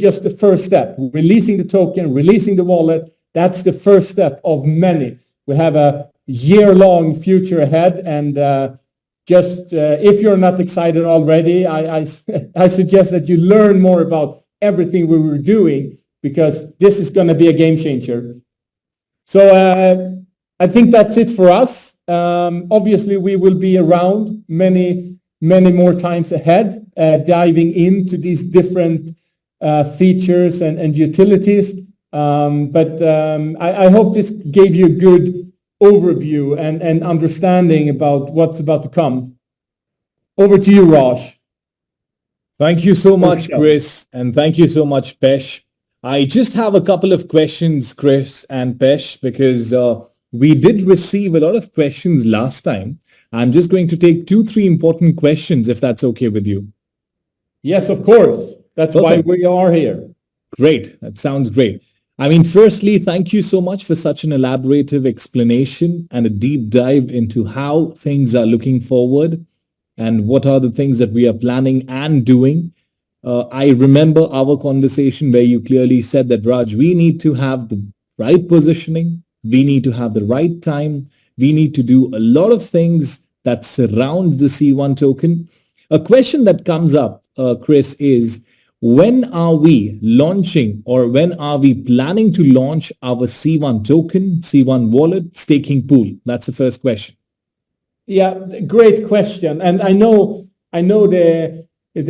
just the first step. Releasing the token, releasing the wallet, that's the first step of many. We have a year-long future ahead, and just if you're not excited already, I suggest that you learn more about everything we were doing, because this is going to be a game changer. So I think that's it for us. Obviously, we will be around many more times ahead, diving into these different features and utilities. But I hope this gave you a good overview and understanding about what's about to come. Over to you, Raj. Thank you so much, Chris, and thank you so much, Pesh. I just have a couple of questions, Chris and Pesh, because we did receive a lot of questions last time. I'm just going to take 2-3 important questions, if that's okay with you. Yes, of course. That's Perfect. Why we are here. Great. That sounds great. I mean, firstly, thank you so much for such an elaborative explanation and a deep dive into how things are looking forward and what are the things that we are planning and doing. I remember our conversation where you clearly said that, Raj, we need to have the right positioning. We need to have the right time. We need to do a lot of things that surround the C1 token. A question that comes up, Chris, is when are we launching, or when are we planning to launch our C1 token, C1 wallet staking pool? That's the first question. Yeah, great question. And I know the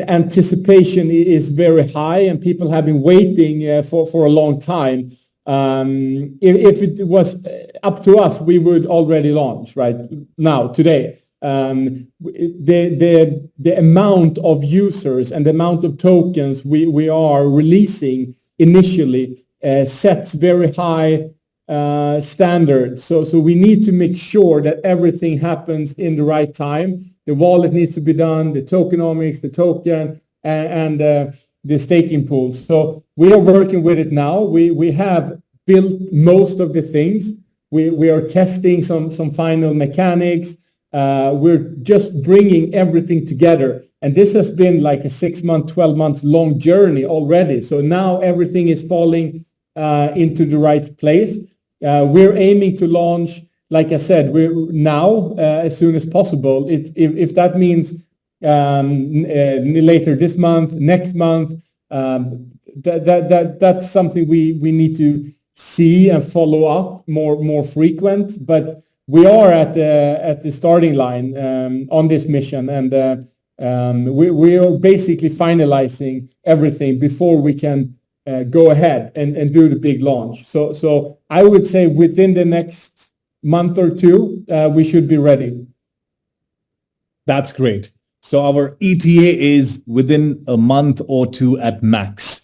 anticipation is very high, and people have been waiting for a long time. If it was up to us, we would already launch right now, today. The amount of users and the amount of tokens we are releasing initially sets very high standards. So we need to make sure that everything happens in the right time. The wallet needs to be done, the tokenomics, the token, and the staking pool. So we are working with it now. We have built most of the things. We are testing some final mechanics. We're just bringing everything together. And this has been like a 6-month, 12 months long journey already. So now everything is falling into the right place. We're aiming to launch, like I said, we're now as soon as possible. If that means later this month, next month, that's something we need to see and follow up more frequent. But we are at the starting line on this mission, and we are basically finalizing everything before we can go ahead and do the big launch. So I would say within the next month or two, we should be ready. That's great. So our ETA is within a month or two at max.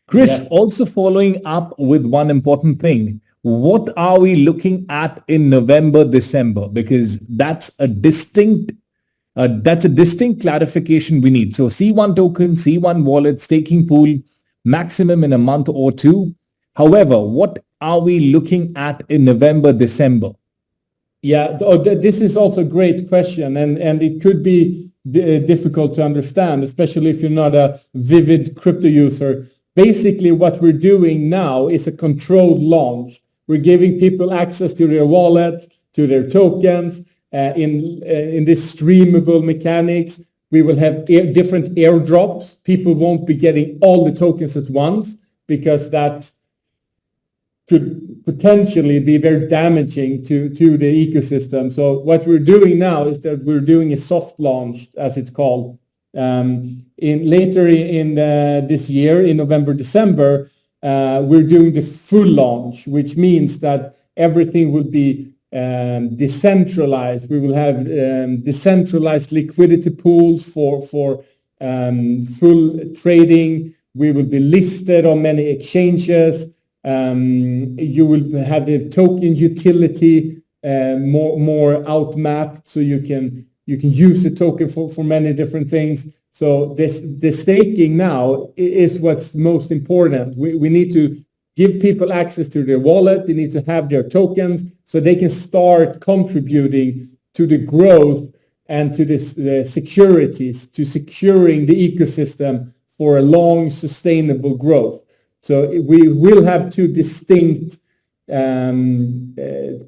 Chris, yes. Also following up with one important thing. What are we looking at in November, December? Because that's a distinct clarification we need. So C1 token, C1 wallet, staking pool, maximum in a month or two. However, what are we looking at in November, December? Yeah, this is also a great question, and it could be difficult to understand, especially if you're not a vivid crypto user. Basically, what we're doing now is a controlled launch. We're giving people access to their wallet, to their tokens, in this streamable mechanics. We will have different airdrops. People won't be getting all the tokens at once, because that could potentially be very damaging to the ecosystem. So what we're doing now is that we're doing a soft launch, as it's called. Later in this year, in November, December, we're doing the full launch, which means that everything will be decentralized. We will have decentralized liquidity pools for full trading. We will be listed on many exchanges. You will have the token utility more outmapped, so you can use the token for many different things. So the staking now is what's most important. We need to give people access to their wallet. They need to have their tokens so they can start contributing to the growth and to the securities, to securing the ecosystem for a long, sustainable growth. So we will have two distinct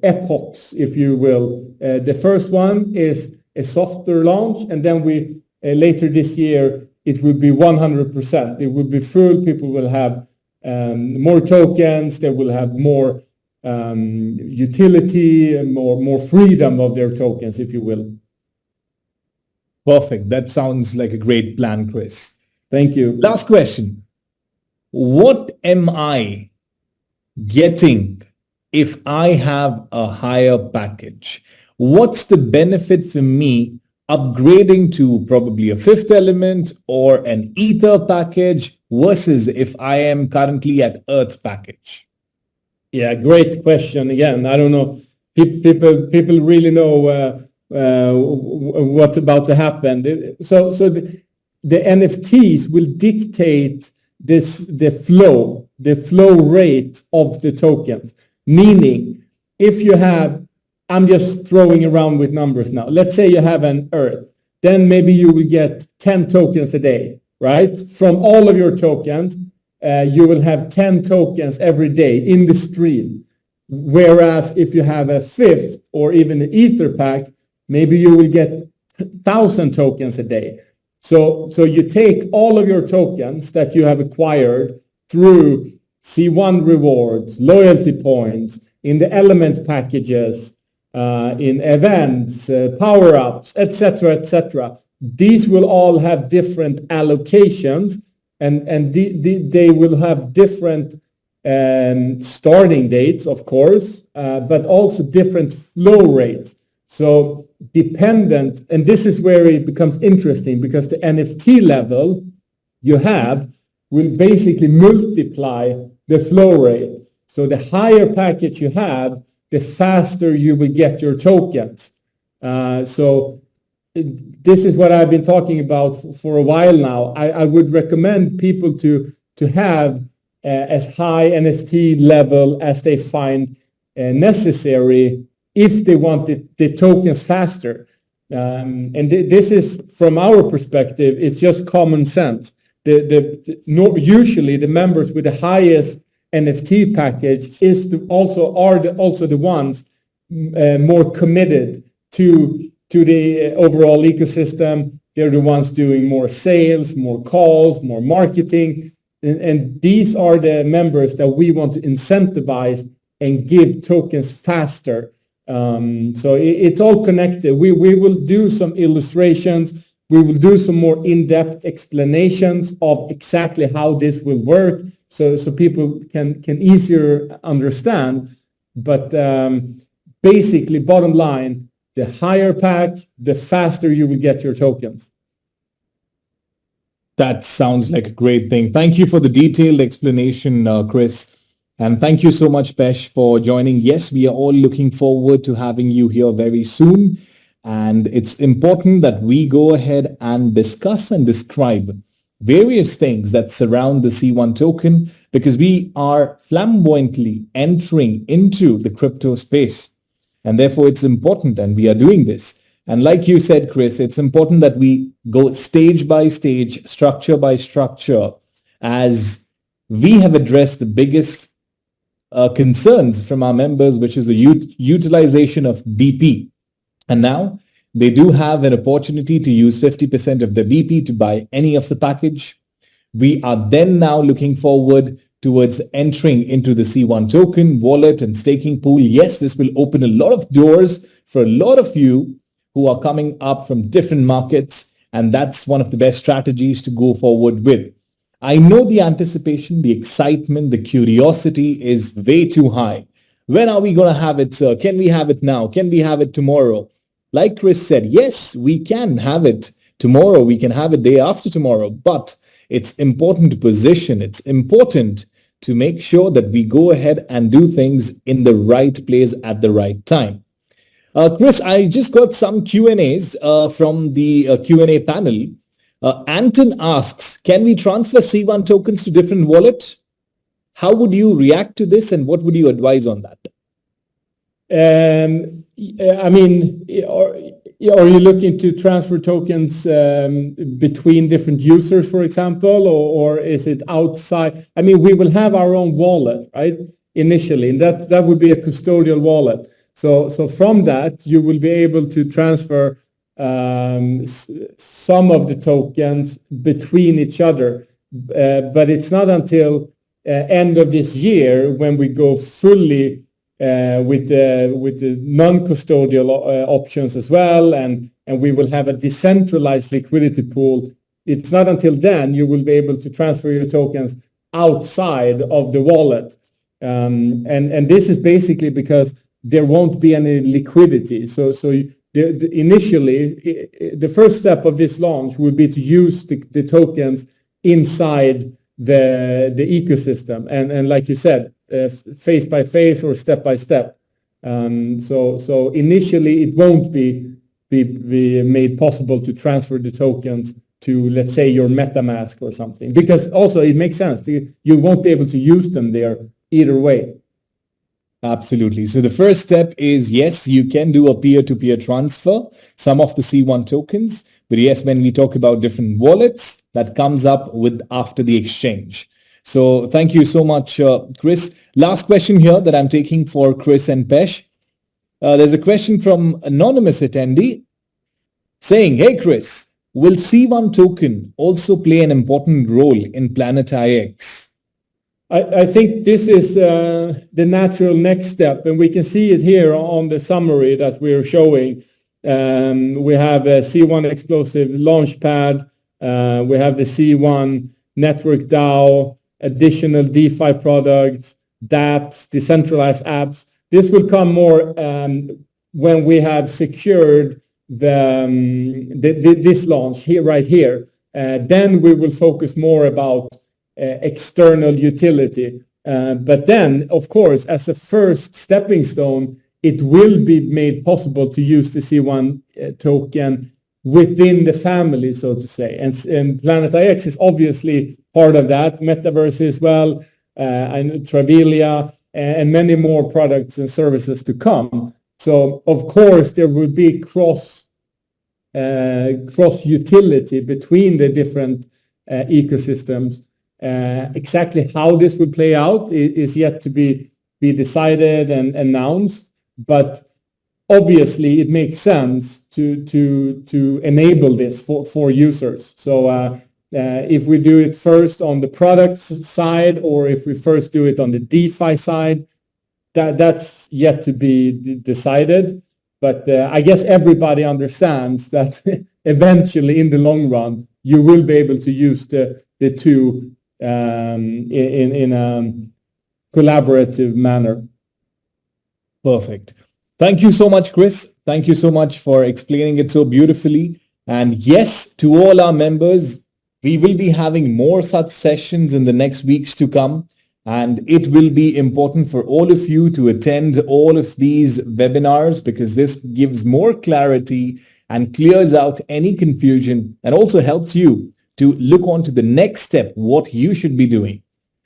epochs, if you will. The first one is a softer launch, and then we later this year it will be 100%. It will be full. People will have more tokens. They will have more utility and more freedom of their tokens, if you will. Perfect. That sounds like a great plan, Chris. Thank you. Last question. What am I getting if I have a higher package? What's the benefit for me upgrading to probably a fifth element or an ether package versus if I am currently at earth package? Yeah, great question. Again, I don't know. People really know what's about to happen. So the NFTs will dictate the flow rate of the tokens. Meaning, if you have, I'm just throwing around with numbers now. Let's say you have an Earth, then maybe you will get 10 tokens a day, right? From all of your tokens, you will have 10 tokens every day in the stream. Whereas if you have a fifth or even an ether pack, maybe you will get 1,000 tokens a day. So you take all of your tokens that you have acquired through C1 rewards, loyalty points, in the element packages, in events, power-ups, etc., etc. These will all have different allocations, and they will have different starting dates, of course, but also different flow rates. So dependent, and this is where it becomes interesting, because the NFT level you have will basically multiply the flow rate. So the higher package you have, the faster you will get your tokens. So this is what I've been talking about for a while now. I would recommend people to have as high NFT level as they find necessary if they want the tokens faster. And this is, from our perspective, it's just common sense. Usually the members with the highest NFT package also the ones more committed to the overall ecosystem. They're the ones doing more sales, more calls, more marketing, and these are the members that we want to incentivize and give tokens faster. So it's all connected. We will do some illustrations. We will do some more in-depth explanations of exactly how this will work, so people can easier understand. But basically, bottom line, the higher pack, the faster you will get your tokens. That sounds like a great thing. Thank you for the detailed explanation, Chris. And thank you so much, Pesh, for joining. Yes, we are all looking forward to having you here very soon. And it's important that we go ahead and discuss and describe various things that surround the C1 token, because we are flamboyantly entering into the crypto space. And therefore, it's important, and we are doing this. And like you said, Chris, it's important that we go stage by stage, structure by structure, as we have addressed the biggest concerns from our members, which is the utilization of BP. And now they do have an opportunity to use 50% of their BP to buy any of the package. We are then now looking forward towards entering into the C1 token, wallet, and staking pool. Yes, this will open a lot of doors for a lot of you who are coming up from different markets, and that's one of the best strategies to go forward with. I know the anticipation, the excitement, the curiosity is way too high. When are we going to have it, sir? Can we have it now? Can we have it tomorrow? Like Chris said, yes, we can have it tomorrow. We can have it day after tomorrow, but it's important to position. It's important to make sure that we go ahead and do things in the right place at the right time. Chris, I just got some Q&As from the Q&A panel. Anton asks, can we transfer C1 tokens to different wallet? How would you react to this, and what would you advise on that? I mean, Yeah, are you looking to transfer tokens between different users, for example, or is it outside? I mean, we will have our own wallet, right? Initially, and that would be a custodial wallet. So from that, you will be able to transfer some of the tokens between each other, but it's not until end of this year when we go fully with the non-custodial options as well, and we will have a decentralized liquidity pool. It's not until then you will be able to transfer your tokens outside of the wallet, and this is basically because there won't be any liquidity. So initially, the first step of this launch would be to use the tokens inside the ecosystem, and like you said, phase by phase or step by step. So initially it won't be made possible to transfer the tokens to, let's say, your MetaMask or something, because also it makes sense. You won't be able to use them there either way. Absolutely. So the first step is, yes, you can do a peer-to-peer transfer, some of the C1 tokens. But yes, when we talk about different wallets, that comes up with after the exchange. So thank you so much, Chris. Last question here that I'm taking for Chris and Pesh. There's a question from anonymous attendee saying, hey, Chris, will C1 token also play an important role in Planet IX? I think this is the natural next step, and we can see it here on the summary that we're showing. We have a C1 Explosive Launchpad. We have the C1 Network DAO, additional DeFi products, dApps, decentralized apps. This will come more when we have secured this launch here, right here. Then we will focus more about external utility. But then, of course, as a first stepping stone, it will be made possible to use the C1 token within the family, so to say. And Planet IX is obviously part of that, Metaverse as well, and Travelia, and many more products and services to come. So, of course, there will be cross utility between the different ecosystems. Exactly how this will play out is yet to be decided and announced, but obviously it makes sense to enable this for users. So if we do it first on the product side, or if we first do it on the DeFi side, that's yet to be decided. But I guess everybody understands that eventually, in the long run, you will be able to use the two in a collaborative manner. Perfect. Thank you so much, Chris. Thank you so much for explaining it so beautifully. And yes, to all our members, we will be having more such sessions in the next weeks to come. And it will be important for all of you to attend all of these webinars, because this gives more clarity and clears out any confusion, and also helps you to look on to the next step, what you should be doing.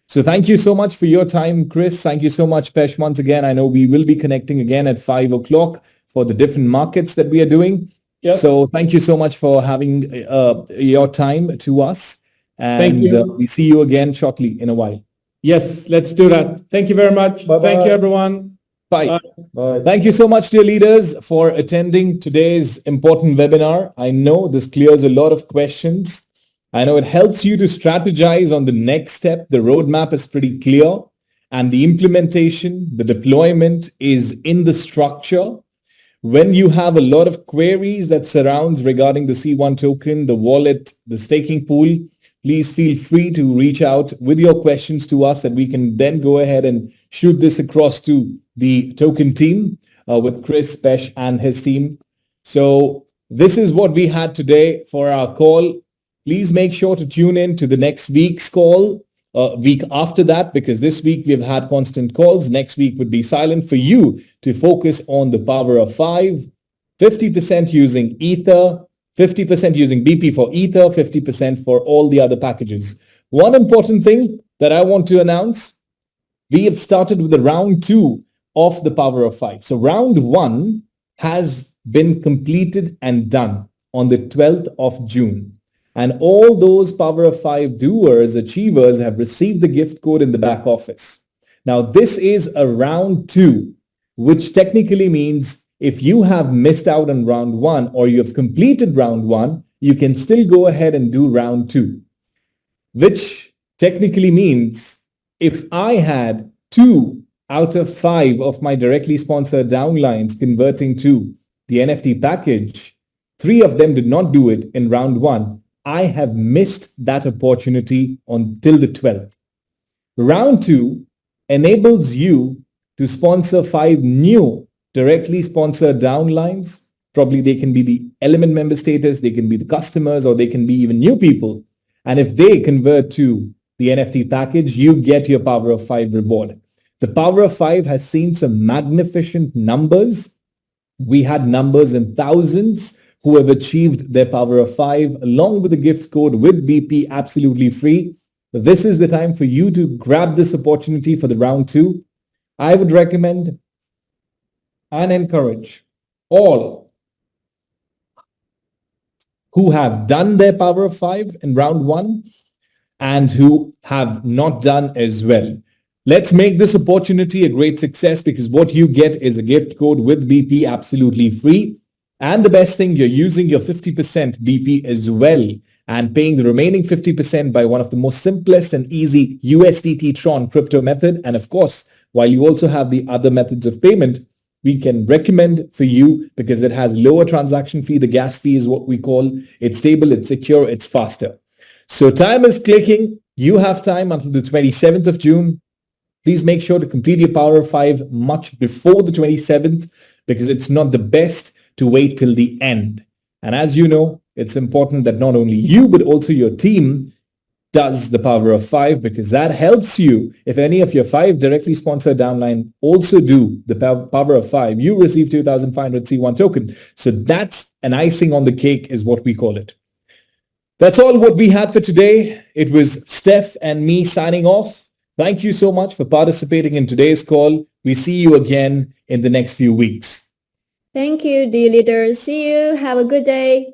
So thank you so much for your time, Chris. Thank you so much, Pesh. Once again, I know we will be connecting again at 5 o'clock for the different markets that we are doing. Yep. So thank you so much for having your time to us. And we see you again shortly in a while. Yes, let's do that. Thank you very much. Bye-bye. Thank you, everyone. Bye. Bye. Thank you so much, dear leaders, for attending today's important webinar. I know this clears a lot of questions. I know it helps you to strategize on the next step. The roadmap is pretty clear, and the implementation, the deployment is in the structure. When you have a lot of queries that surrounds regarding the C1 token, the wallet, the staking pool, please feel free to reach out with your questions to us, that we can then go ahead and shoot this across to the token team with Chris, Pesh, and his team. So this is what we had today for our call. Please make sure to tune in to the next week's call, week after that, because this week we've had constant calls. Next week would be silent for you to focus on the power of 5, 50% using Ether, 50% using BP for Ether, 50% for all the other packages. One important thing that I want to announce, we have started with the round 2 of the power of 5. So round 1 has been completed and done on the 12th of June. And all those Power of 5 doers, achievers have received the gift code in the back office. Now, this is a round 2, which technically means if you have missed out on round 1 or you have completed round 1, you can still go ahead and do round 2, which technically means if I had 2 out of 5 of my directly sponsored downlines converting to the NFT package, 3 of them did not do it in round 1. I have missed that opportunity until the 12th. Round 2 enables you to sponsor 5 new directly sponsored downlines. Probably they can be the Element member status, they can be the customers, or they can be even new people. And if they convert to the NFT package, you get your Power of 5 reward. The Power of 5 has seen some magnificent numbers. We had numbers in thousands who have achieved their Power of 5 along with the gift code with BP absolutely free. So this is the time for you to grab this opportunity for the round 2. I would recommend and encourage all who have done their Power of 5 in round 1 and who have not done as well. Let's make this opportunity a great success, because what you get is a gift code with BP absolutely free. And the best thing, you're using your 50% BP as well and paying the remaining 50% by one of the most simplest and easy USDT Tron crypto method. And of course, while you also have the other methods of payment, we can recommend for you because it has lower transaction fee. The gas fee is what we call. It's stable, it's secure, it's faster. So time is clicking. You have time until the 27th of June. Please make sure to complete your Power of 5 much before the 27th, because it's not the best to wait till the end. And as you know, it's important that not only you, but also your team does the Power of 5, because that helps you. If any of your 5 directly sponsored downline also do the Power of 5, you receive 2,500 C1 token. So that's an icing on the cake is what we call it. That's all what we had for today. It was Steph and me signing off. Thank you so much for participating in today's call. We see you again in the next few weeks. Thank you, dear leader. See you. Have a good day.